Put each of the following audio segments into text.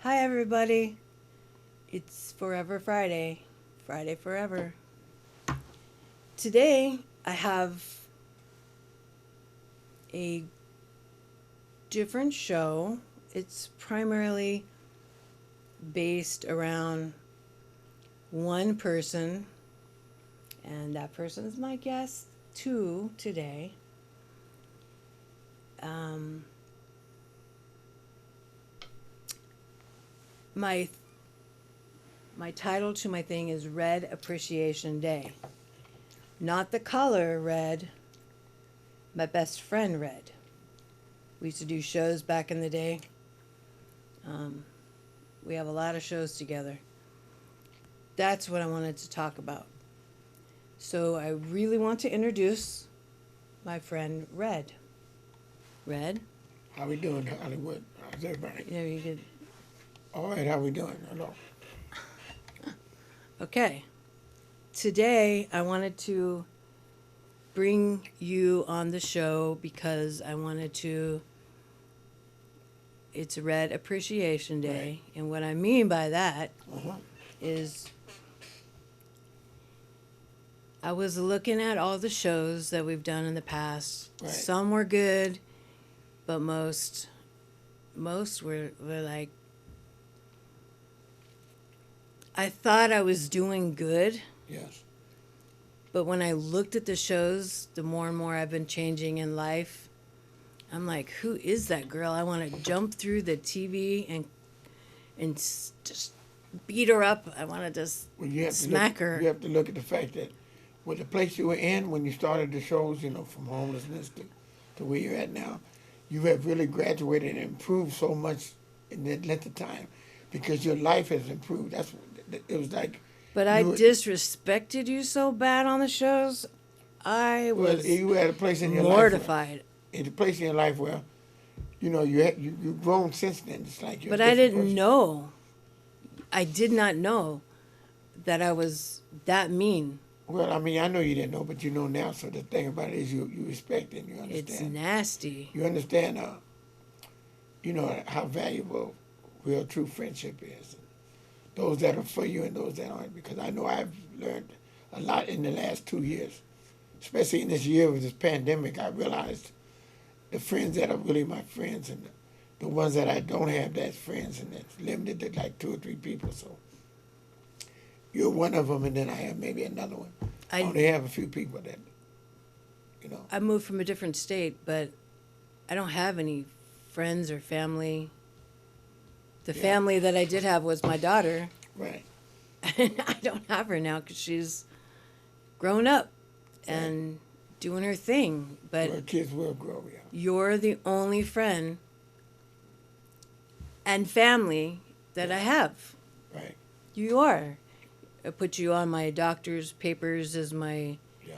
Hi, everybody. It's Forever Friday. Friday Forever. Today, I have a different show. It's primarily based around one person, and that person is my guest, too, today. Um, my my title to my thing is Red Appreciation Day. Not the color red, my best friend red. We used to do shows back in the day. Um, we have a lot of shows together. That's what I wanted to talk about. So I really want to introduce my friend Red. Red, How we doing, Hollywood? How's everybody? you could. All right, how we doing? Hello. Okay. Today I wanted to bring you on the show because I wanted to. It's Red Appreciation Day, and what I mean by that Uh-huh. is I was looking at all the shows that we've done in the past. Right. Some were good, but most were like I thought I was doing good, Yes. but when I looked at the shows, the more and more I've been changing in life, I'm like, who is that girl? I want to jump through the TV and just beat her up. I want to just Well, you have to smack look, her. You have to look at the fact that with the place you were in when you started the shows, from homelessness to where you're at now, you have really graduated and improved so much in that length of time because your life has improved. It was like But I you were, disrespected you so bad on the shows. I well, was you were at a place in your life mortified. in a place in your life where you've grown since then. It's like you're a But I different didn't person. know. I did not know that I was that mean. Well, I mean, I know you didn't know, but you know now. So the thing about it is, you respect and you It's understand. nasty. You understand, how valuable real, true friendship is. Those that are for you and those that aren't. Because I know I've learned a lot in the last 2 years, especially in this year with this pandemic. I realized the friends that are really my friends and the ones that I don't have that's friends, and it's limited to like 2 or 3 people. So you're one of them, and then I have maybe another one. I I only have a few people that. I moved from a different state, but I don't have any friends or family. The Yeah. family that I did have was my daughter, Right. and I don't have her now because she's grown up Right. and doing her thing. But Well, kids will grow, yeah. you're the only friend and family that I have. Right. You are. I put you on my doctor's papers as my Yeah.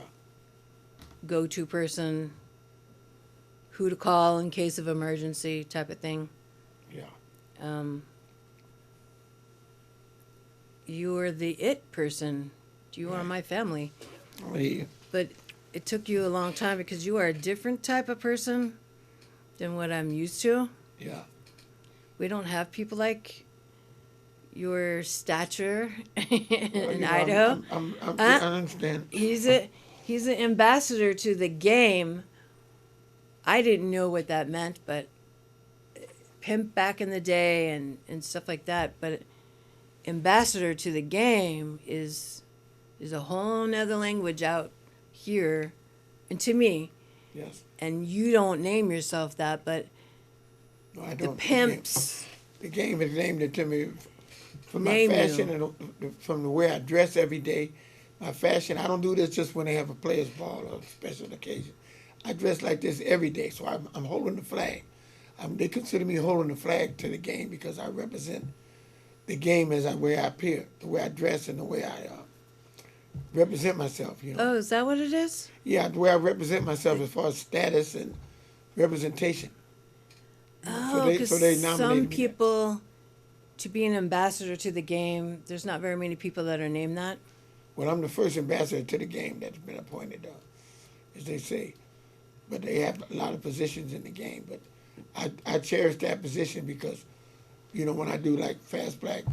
go-to person, who to call in case of emergency type of thing. Yeah. Um, you are the it person. You are my family. I hear you. But it took you a long time because you are a different type of person than what I'm used to. Yeah. We don't have people like your stature Well, in I'm, Idaho. I Uh, understand. he's an ambassador to the game. I didn't know what that meant, but pimp back in the day and stuff like that. But ambassador to the game is a whole nother language out here, and to me. Yes. And you don't name yourself that, but No, I the don't. pimps The game has named it to me from my name fashion you. and from the way I dress every day. My fashion, I don't do this just when they have a players' ball or a special occasion. I dress like this every day, so I'm holding the flag. They consider me holding the flag to the game because I represent the game as the way I appear, the way I dress, and the way I represent myself. Oh, is that what it is? Yeah, the way I represent myself as far as status and representation. Oh, So because they some nominated me. people, to be an ambassador to the game, there's not very many people that are named that. Well, I'm the first ambassador to the game that's been appointed, as they say. But they have a lot of positions in the game. But I cherish that position because You know, when I do like Fast Black,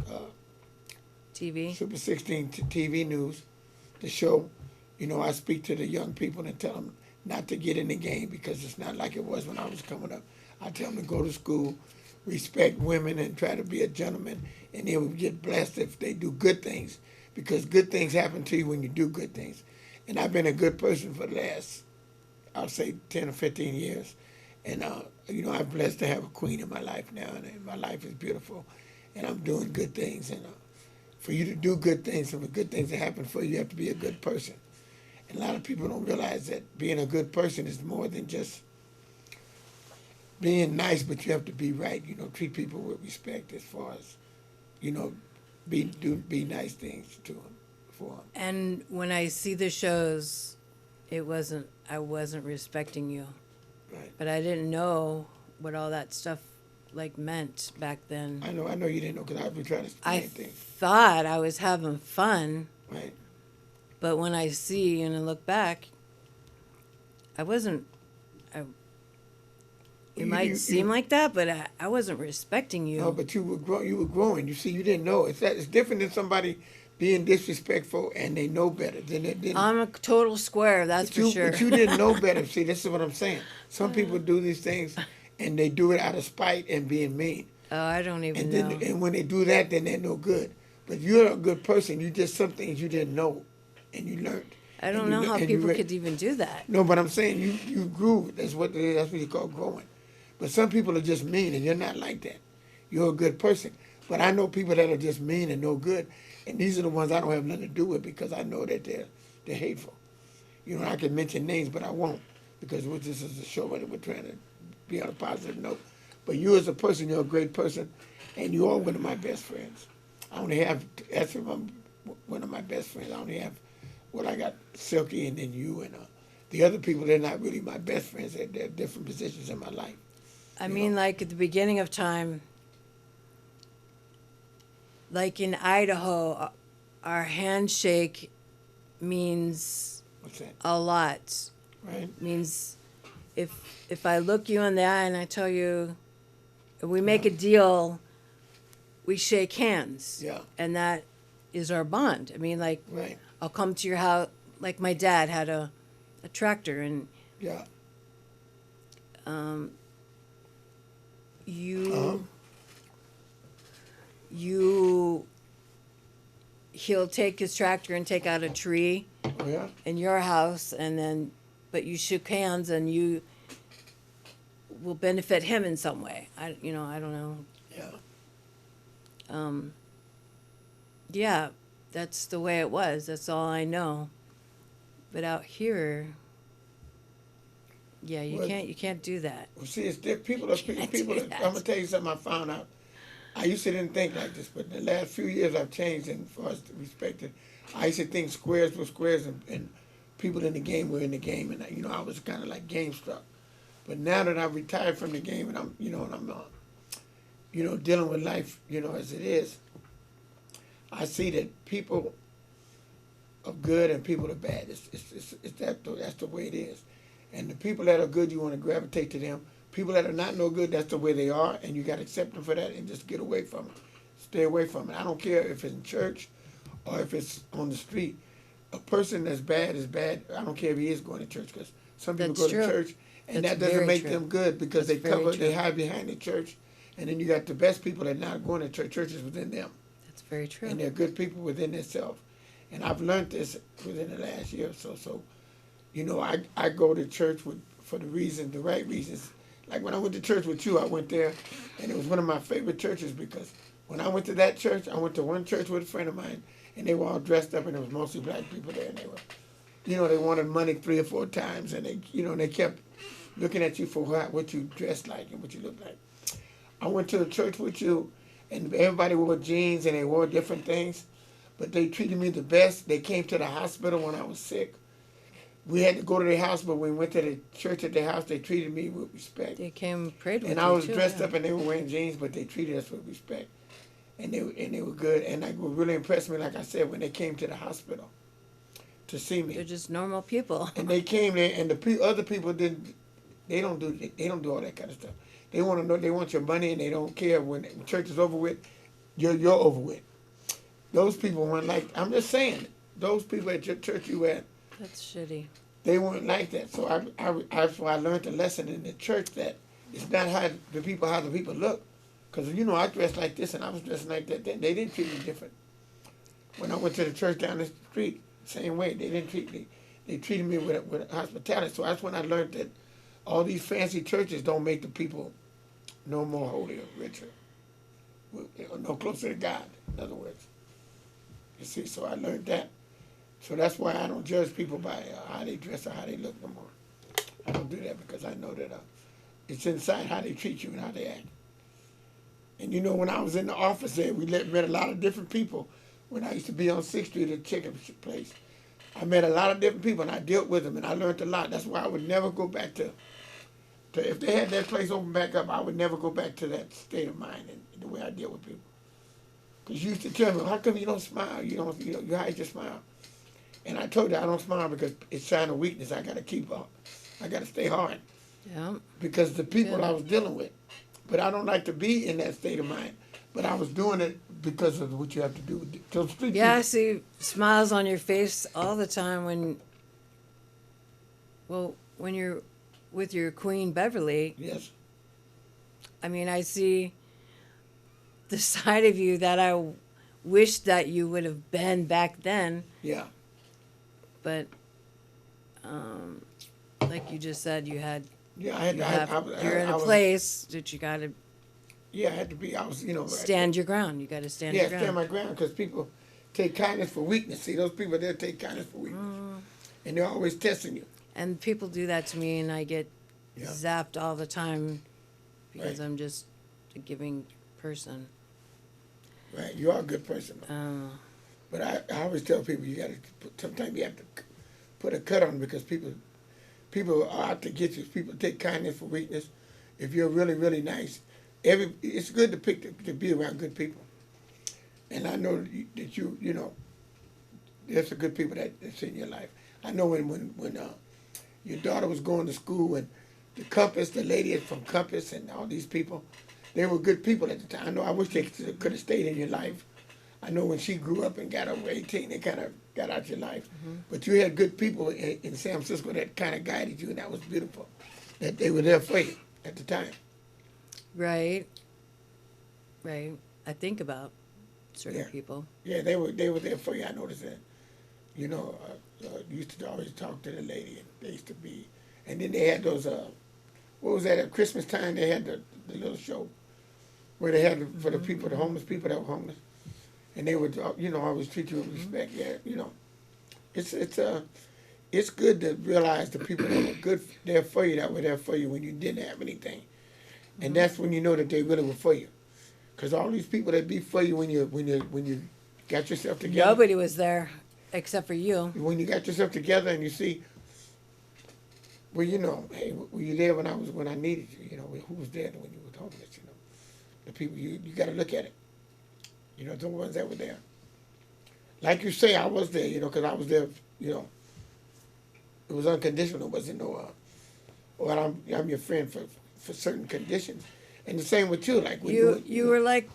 TV. Super 16 TV news, the show, you know, I speak to the young people and tell them not to get in the game because it's not like it was when I was coming up. I tell them to go to school, respect women, and try to be a gentleman, and they will get blessed if they do good things because good things happen to you when you do good things. And I've been a good person for the last, I'll say, 10 or 15 years. And, you know, I'm blessed to have a queen in my life now, and my life is beautiful, and I'm doing good things. And for you to do good things and for good things to happen for you, you have to be a good person. And a lot of people don't realize that being a good person is more than just being nice, but you have to be right. You know, treat people with respect as far as, you know, be nice things to them, for them. And when I see the shows, I wasn't respecting you. Right. But I didn't know what all that stuff like meant back then. I know you didn't know because I've been trying to I explain things. thought I was having fun, Right. but when I see and I look back, I wasn't. It might seem like that, but I wasn't respecting you. No, but you were growing. You see, you didn't know. It's different than somebody being disrespectful and they know better. I'm a total square, that's for sure. But you didn't know better. See, this is what I'm saying. Some people do these things and they do it out of spite and being mean. Oh, I don't even And know. and when they do that, then they're no good. But you're a good person. You did some things you didn't know, and you learned. I don't know how people could even do that. No, but I'm saying you grew. That's what you call growing. But some people are just mean, and you're not like that. You're a good person. But I know people that are just mean and no good, and these are the ones I don't have nothing to do with because I know that they're hateful. You know, I can mention names, but I won't because this is a show and we're trying to be on a positive note. But you as a person, you're a great person, and you are one of my best friends. I only have, that's one of my best friends. I only have, I got Silky and then you and the other people, they're not really my best friends. They're different positions in my life. I mean, like at the beginning of time, like in Idaho, our handshake means What's that? a lot. Right? Means if I look you in the eye and I tell you, if we make a deal, we shake hands. Yeah. And that is our bond. I mean, like, Right. I'll come to your house, like my dad had a tractor, and Yeah. He'll take his tractor and take out a tree Oh, yeah? in your house, and then, but you shook hands and you will benefit him in some way. I don't know. Yeah. Yeah, that's the way it was. That's all I know. But out here, yeah, you Well, can't do that. Well, see, it's people. Can't People. do I'm that. gonna tell you something. I found out. I used to didn't think like this, but in the last few years I've changed and for us to respect it. I used to think squares were squares and people in the game were in the game, and I was kind of like game struck. But now that I've retired from the game and I'm dealing with life as it is, I see that people are good and people are bad. That's the way it is. And the people that are good, you want to gravitate to them. People that are not no good, that's the way they are, and you got to accept them for that and just get away from it. Stay away from it. I don't care if it's in church or if it's on the street. A person that's bad is bad. I don't care if he is going to church because some people That's go true. to church and That's that doesn't very make true. them good because That's very they true. hide behind the church. And then you got the best people that are not going to church. Church is within them. That's very true. And they're good people within themselves. And I've learned this within the last year or so. So, I go to church for the right reasons. Like when I went to church with you, I went there, and it was one of my favorite churches because when I went to that church, I went to one church with a friend of mine, and they were all dressed up, and there was mostly black people there, and they were, they wanted money 3 or 4 times, and they kept looking at you for what you dressed like and what you looked like. I went to a church with you, and everybody wore jeans, and they wore different things, but they treated me the best. They came to the hospital when I was sick. We had to go to their house, but when we went to the church at their house, they treated me with respect. They came and prayed with And you I was too, dressed yeah. up, and they were wearing jeans, but they treated us with respect, and they were good. And what really impressed me, like I said, when they came to the hospital to see me, They're just normal people. and they came there, and the other people didn't. They don't do all that kind of stuff. They want to know, they want your money, and they don't care when the church is over with. You're over with. Those people weren't like. I'm just saying, those people at your church you at, That's shitty. they weren't like that. So that's why I learned a lesson in the church that it's not how the people look. Because, you know, I dressed like this and I was dressing like that then. They didn't treat me different. When I went to the church down the street, same way. They didn't treat me. They treated me with hospitality. So that's when I learned that all these fancy churches don't make the people no more holy or richer. Or no closer to God, in other words. You see, so I learned that. So that's why I don't judge people by how they dress or how they look no more. I don't do that because I know that it's inside how they treat you and how they act. And you know, when I was in the office there, we met a lot of different people. When I used to be on 6th Street at the chicken place, I met a lot of different people and I dealt with them and I learned a lot. That's why I would never go back to if they had that place open back up, I would never go back to that state of mind and the way I deal with people. Because you used to tell me, how come you don't smile? You hide your smile. And I told you I don't smile because it's a sign of weakness. I got to keep up. I got to stay hard. Yeah. Because the people I was dealing with. But I don't like to be in that state of mind. But I was doing it because of what you have to do. So Yeah, I see smiles on your face all the time when you're with your Queen Beverly. Yes. I mean, I see the side of you that I wish that you would have been back then. Yeah. But, like you just said, you had. Yeah, You're in a place that you got to. Yeah, I had to be. I was, stand your ground. You got to stand your ground. Yeah, stand my ground because people take kindness for weakness. See, those people, they'll take kindness for weakness. And they're always testing you. And people do that to me, and I get zapped all the time because I'm just a giving person. Right, you are a good person. But I always tell people you got to. Sometimes you have to put a cut on because people are out to get you. People take kindness for weakness. If you're really, really nice, it's good to be around good people. And I know that you know, there's some good people that's in your life. I know when your daughter was going to school and the Compass, the lady from Compass and all these people, they were good people at the time. I know I wish they could have stayed in your life. I know when she grew up and got over 18, they kind of got out your life. But you had good people in San Francisco that kind of guided you, and that was beautiful. That they were there for you at the time. Right. Right. I think about certain people. Yeah, they were there for you. I noticed that. You know, used to always talk to the lady, and they used to be. And then they had those. What was that? At Christmas time, they had the little show where they had for the people, the homeless people that were homeless, and they would, always treat you with respect. Yeah, it's good to realize the people that were good there for you, that were there for you when you didn't have anything, and that's when you know that they really were for you. Because all these people that be for you when you got yourself together. Nobody was there except for you. When you got yourself together and you see, well, hey, were you there when I needed you? Who was there when you were homeless? The people you got to look at it. The ones that were there. Like you say, I was there. Because I was there. It was unconditional. It wasn't no. Well, I'm your friend for certain conditions. And the same with you, like when you were like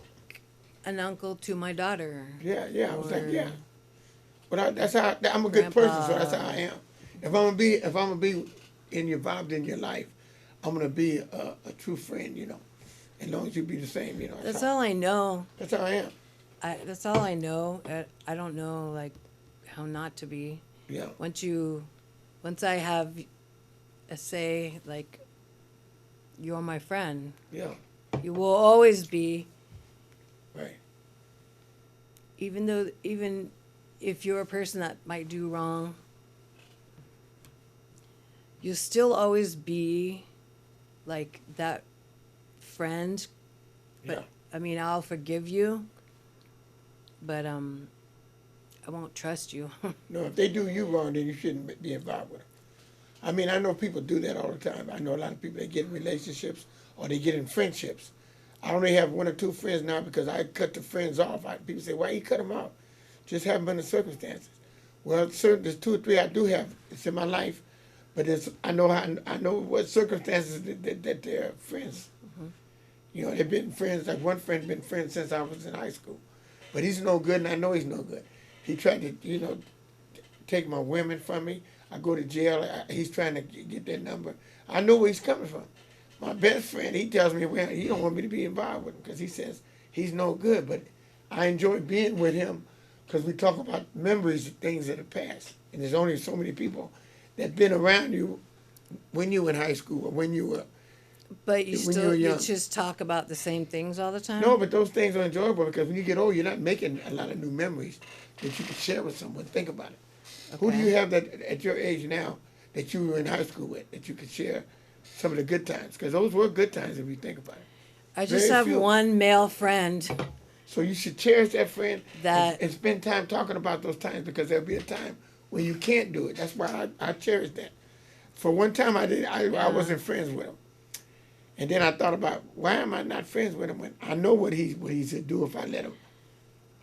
an uncle to my daughter. Yeah. I was like, yeah. But that's how I'm a good person, so that's how I am. If I'm gonna be involved in your life, I'm gonna be a true friend. As long as you be the same. That's all I know. That's how I am. That's all I know. I don't know like how not to be. Yeah. Once I have a say, like, you're my friend. Yeah. You will always be. Right. Even if you're a person that might do wrong, you'll still always be like that friend. But yeah. I'll forgive you, but I won't trust you. No, if they do you wrong, then you shouldn't be involved with them. I know people do that all the time. I know a lot of people that get in relationships or they get in friendships. I only have one or two friends now because I cut the friends off. People say, why you cut them off? Just haven't been the circumstances. Well, there's two or three I do have. It's in my life, but I know what circumstances that they're friends. You know, they've been friends. Like one friend been friends since I was in high school, but he's no good, and I know he's no good. He tried to, you know, take my women from me. I go to jail. He's trying to get that number. I know where he's coming from. My best friend, he tells me, well, he don't want me to be involved with him because he says he's no good. But I enjoy being with him because we talk about memories of things that have passed. And there's only so many people that been around you when you were in high school or when you were. But you When you still were you young. just talk about the same things all the time? No, but those things are enjoyable because when you get old, you're not making a lot of new memories that you can share with someone. Think about it. Who do Okay. you have that at your age now that you were in high school with that you could share some of the good times? Because those were good times if you think about it. I just very have few. one male friend So you should cherish that friend That- and spend time talking about those times because there'll be a time when you can't do it. That's why I cherish that. For one time I wasn't friends with him. And then I thought about why am I not friends with him when I know what he's to do if I let him.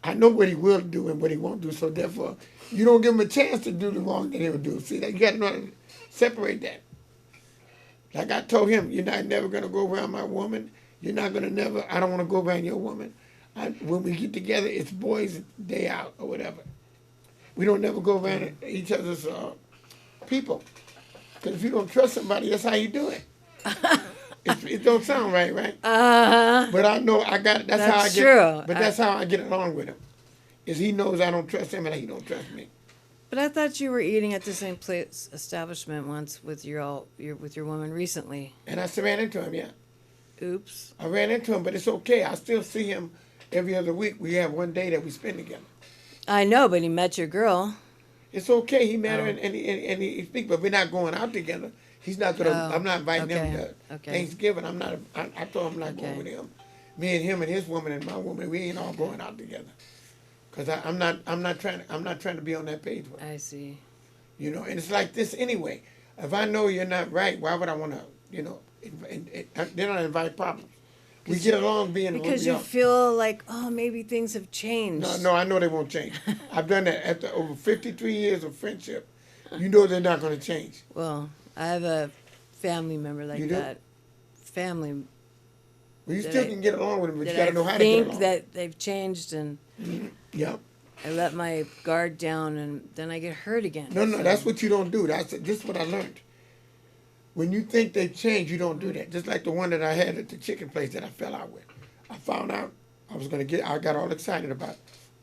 I know what he will do and what he won't do. So therefore, you don't give him a chance to do the wrong that he'll do. See, that you got to know how to separate that. Like I told him, you're not never gonna go around my woman. You're not gonna never. I don't want to go around your woman. When we get together, it's boys' day out or whatever. We don't never go around each other's people. Because if you don't trust somebody, that's how you do it. It don't sound right, right? But I know I got. That's how I That's get. true. But that's how I get along with him. Is he knows I don't trust him and he don't trust me. But I thought you were eating at the same place establishment once with your woman recently. And I ran into him, yeah. Oops. I ran into him, but it's okay. I still see him every other week. We have one day that we spend together. I know, but he met your girl. It's okay. He met her Oh. and he speak, but we're not going out together. He's not gonna. Oh, I'm not inviting him okay, to okay. Thanksgiving. I'm not. I told him I'm not Okay. going with him. Me and him and his woman and my woman, we ain't all going out together. Cause I'm not trying to be on that page with him. I see. You know, and it's like this anyway. If I know you're not right, why would I want to? You know, then I invite problems. We get along being Because what we you are. feel like, oh, maybe things have changed. No, I know they won't change. I've done that after over 53 years of friendship. You know they're not going to change. Well, I have a family member like You do? that. Family Well, you That still I- can get along with them, but you that got to I know how to get think along. that they've changed, and Yeah. I let my guard down, and then I get hurt again. No, So- that's what you don't do. This is what I learned. When you think they change, you don't do that. Just like the one that I had at the chicken place that I fell out with. I found out I got all excited about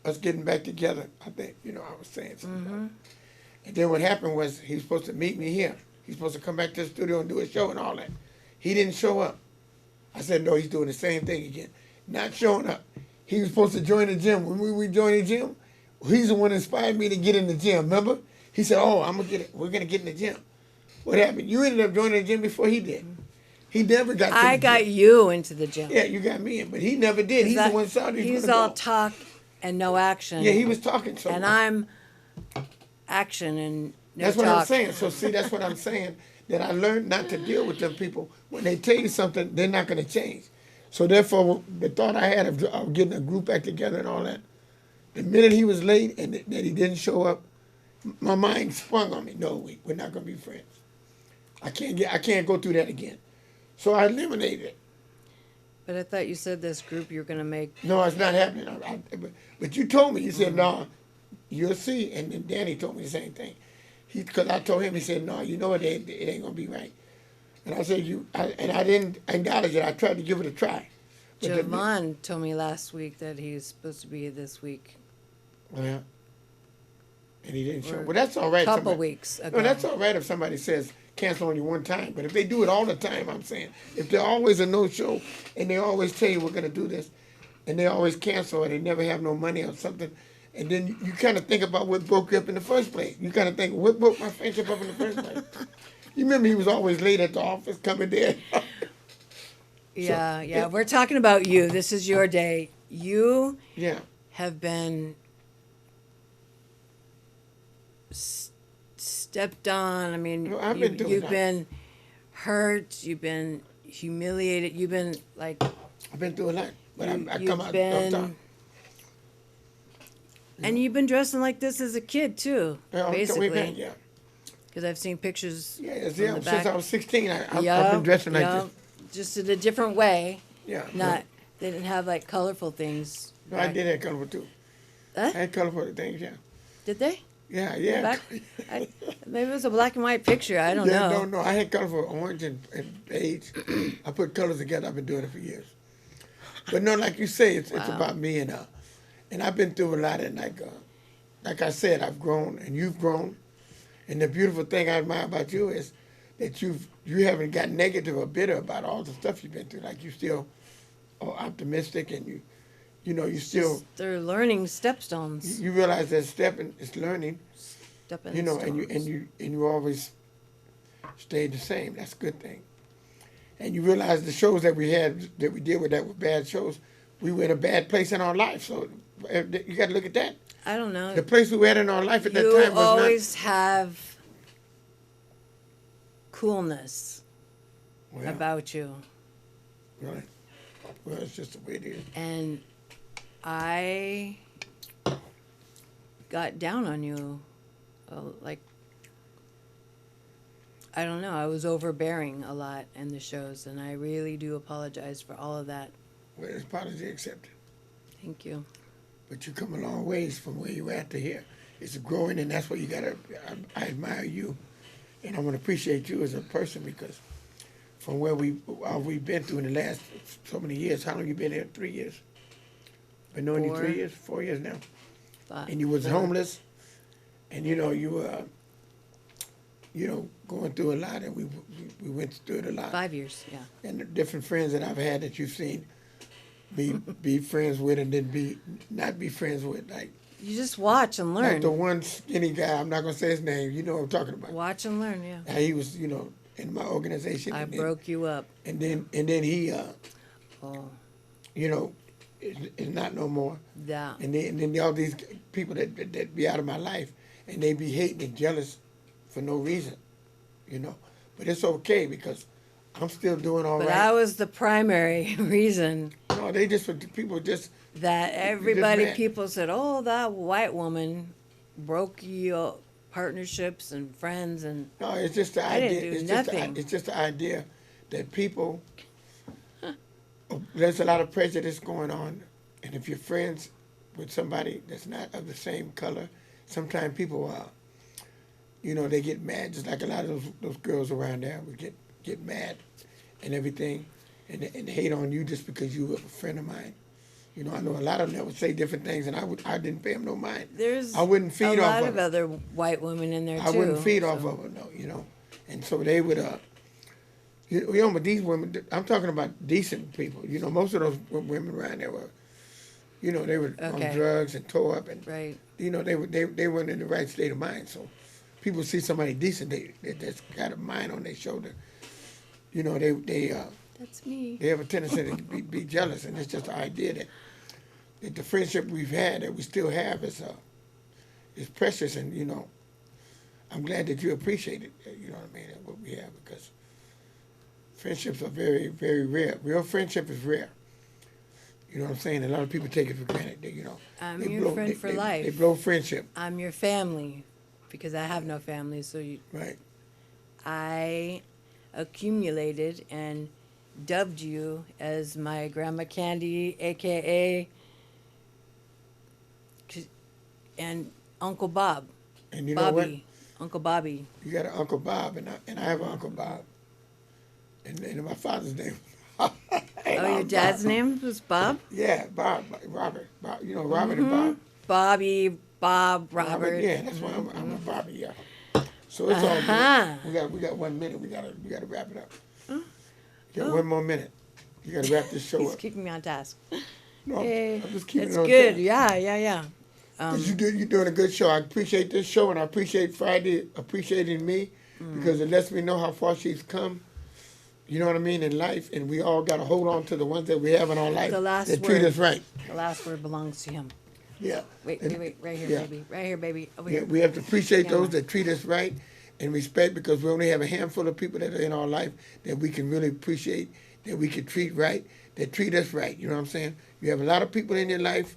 us getting back together. I think, I was saying something about it. And then what happened was he was supposed to meet me here. He's supposed to come back to the studio and do a show and all that. He didn't show up. I said, no, he's doing the same thing again. Not showing up. He was supposed to join the gym. When we joined the gym, he's the one that inspired me to get in the gym, remember? He said, oh, we're going to get in the gym. What happened? You ended up joining the gym before he did. He never got to the I got gym. you into the gym. Yeah, you got me in, but he never did. He's the one that started. He's all talk and no action. Yeah, he was talking so And much. I'm action and no That's talk. what I'm saying. So see, that's what I'm saying. That I learned not to deal with them people. When they tell you something, they're not going to change. So therefore, the thought I had of getting a group back together and all that, the minute he was late and that he didn't show up, my mind sprung on me. No, we're not going to be friends. I can't go through that again. So I eliminated it. But I thought you said this group you're going to make. No, it's not happening. But you told me. You said, no, you'll see. And then Danny told me the same thing. Because I told him, he said, no, you know it ain't going to be right. And I said, I didn't acknowledge it. I tried to give it a try. But Javon told me last week that he was supposed to be here this week. Yeah. And he didn't show. Or Well, that's all right. Couple somebody- weeks ago. No, that's all right if somebody says cancel on you one time. But if they do it all the time, I'm saying, if they're always a no-show and they always tell you we're going to do this, and they always cancel or they never have no money or something, and then you kind of think about what broke you up in the first place. You kind of think, what broke my friendship up in the first place? You remember he was always late at the office coming there. Yeah. We're talking about you. This is your day. You Yeah. have been stepped on. I mean, No, I've been doing you've that. been hurt. You've been humiliated. You've been like, I've been through a lot, but I you've come out on been, top. and you've been dressing like this as a kid too, Yeah, basically. yeah. Because I've seen pictures. Yeah, from the since back. I was 16, I've Yup, been dressing like yup. this. Just in a different way. Yeah. Not, they didn't have like colorful things. No, I back- did have colorful too. Huh? I had colorful things, yeah. Did they? Yeah, yeah. Back, maybe it was a black and white picture. I don't Yeah, know. no, I had colorful orange and beige. I put colors together. I've been doing it for years. But no, like you say, it's Wow. about me and I've been through a lot. And like I said, I've grown and you've grown. And the beautiful thing I admire about you is that you haven't got negative or bitter about all the stuff you've been through. Like you still are optimistic and you still They're learning stepstones. you realize that stepping is learning. Stepping And stones. you always stayed the same. That's a good thing. And you realize the shows that we did with that were bad shows. We were in a bad place in our life, so you got to look at that. I don't know. The place we were at in our life at that You time was always have coolness not. Well, about you. really. Well, it's just the way it is. And I got down on you. Like, I don't know. I was overbearing a lot in the shows, and I really do apologize for all of that. Well, it's apology accepted. Thank you. But you come a long ways from where you at to here. It's growing, and that's what you got to. I admire you, and I want to appreciate you as a person because from where we've been through in the last so many years. How long you been here? 3 years. Been knowing you 4. 3 years, 4 years now. 5, And you was 4. homeless, and you were, going through a lot, and we went through it a lot. 5 years, yeah. And the different friends that I've had that you've seen be friends with, and then not be friends with, like You just watch and like the learn. one skinny guy. I'm not gonna say his name. You know what I'm talking about. Watch and learn, yeah. How he was, in my organization. I and then, broke you up. And then he, Oh, is not no more. yeah. And then all these people that be out of my life, and they be hating and jealous for no reason, But it's okay because I'm still doing all But right. I was the primary reason No, people just that everybody, mad. people said, oh, that white woman broke your partnerships and friends. And no. It's just the I idea. didn't do it's nothing. It's just the idea that people. There's a lot of prejudice going on, and if you're friends with somebody that's not of the same color, sometimes people they get mad. Just like a lot of those girls around there would get mad and everything, and hate on you just because you were a friend of mine. I know a lot of them that would say different things, and I didn't pay them no mind. there's I wouldn't feed a off lot of of it. other white women in there, too. I wouldn't feed off so- of them, no, And so they would, but these women, I'm talking about decent people. Most of those women around there were, they were on Okay. drugs and tore up, and Right. they weren't in the right state of mind. So people see somebody decent, that's got a mind on their shoulder. That's me. They have a tendency to be jealous, and it's just the idea that the friendship we've had, that we still have, is precious, and I'm glad that you appreciate it. You know what I mean? What we have, because friendships are very, very rare. Real friendship is rare. You know what I'm saying? A lot of people take it for granted. I'm they your friend for life. They blow friendship, I'm your family because I have no family. So right? I accumulated and dubbed you as my Grandma Candy, a.k.a. and Uncle Bob. And you know what? Bobby. Uncle Bobby. You got an Uncle Bob, and I have an Uncle Bob, and my father's name. Oh, your dad's name was Bob? Yeah, Robert. Bob, Robert and Bob. Bobby, Bob, Robert. Yeah, that's why I'm a Bobby. Yeah. So it's all Uh-huh. good. We got 1 minute. We gotta wrap it up. You got 1 more minute. You gotta wrap this show He's up. keeping me on task. No, Hey, I'm just keeping it's it on good. track. Yeah. 'Cause you're doing a good show. I appreciate this show, and I appreciate Friday appreciating me because it lets me know how far she's come. You know what I mean, in life, and we all got to hold on to the ones that we have in our life The last that treat word. us right. The last word belongs to him. Yeah. Wait, And- right here, yeah. baby. Right here, baby. Over Yeah, here. we have to appreciate Yeah. those that treat us right and respect, because we only have a handful of people that are in our life that we can really appreciate, that we can treat right, that treat us right. You know what I'm saying? You have a lot of people in your life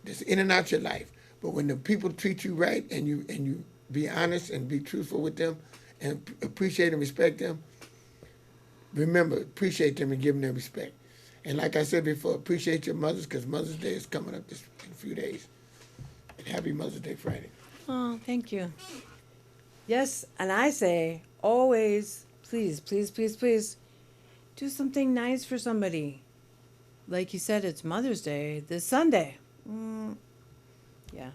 that's in and out your life, but when the people treat you right and you be honest and be truthful with them and appreciate and respect them, remember, appreciate them and give them their respect. And like I said before, appreciate your mothers because Mother's Day is coming up this in a few days. And happy Mother's Day Friday. Oh, thank you. Yes, and I say always, please, please, please, please, do something nice for somebody. Like you said, it's Mother's Day this Sunday. Yeah.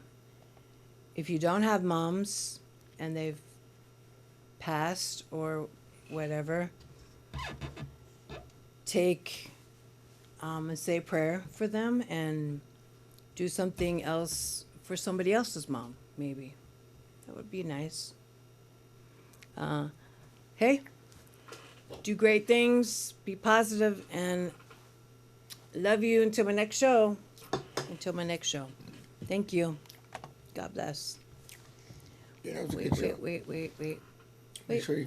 If you don't have moms and they've passed or whatever, take and say a prayer for them and do something else for somebody else's mom, maybe. That would be nice. Hey, do great things, be positive, and love you until my next show. Until my next show. Thank you. God bless. Yeah, that was a Wait, good show. wait, wait, wait, wait. Make sure you